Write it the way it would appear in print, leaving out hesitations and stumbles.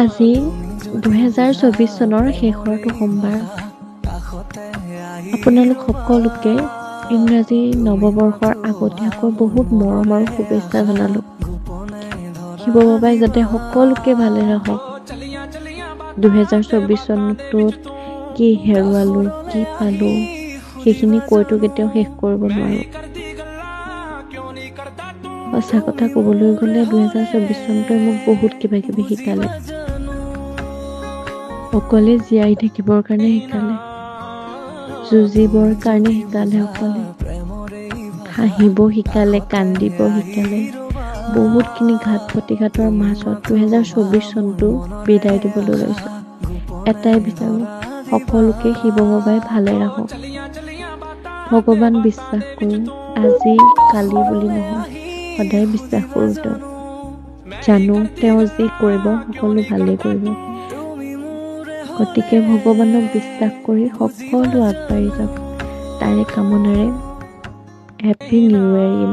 আজি 2024 চনৰ শেষৰটো সোমবাৰ। আপোনালোক সকলোকে ইংৰাজী নৱবৰ্ষৰ আগতীয়াকৈ বহুত মৰম আৰু শুভেচ্ছা জনালোঁ। শিৱ বাবাই যাতে সকলোকে ভালে ৰাখক। 2024 চনটোত কি হেৰুৱালোঁ, কি পালোঁ, সেইখিনি কৈতো কেতিয়াও শেষ কৰিব নোৱাৰোঁ। সঁচা কথা ক'বলৈ গ'লে 2024 চনটোৱে মোক বহুত কিবা কিবি শিকালে। অকলে জীয়াই থাকিবৰ কাৰণে শিকালে, যুঁজিবৰ কাৰণে শিকালে, অকলে হাঁহিব শিকালে, কান্দিব শিকালে। বহুতখিনি ঘাট প্ৰতিঘাতৰ মাজত 2024 চনটো বিদায় দিবলৈ লৈছোঁ। এটাই বিচাৰোঁ, সকলোকে শিৱ বাবাই ভালে ৰাখক। ভগৱান বিশ্বাস কৰোঁ, আজি কালি বুলি নহয়, সদায় বিশ্বাস কৰোঁ তেওঁক। জানো তেওঁ যি কৰিব সকলো ভালেই কৰিব। গতিকে ভগৱানক বিশ্বাস কৰি সকলো আগবাঢ়ি যাওক। তাৰে কামনাৰে হেপী নিউ ইয়েৰ ইন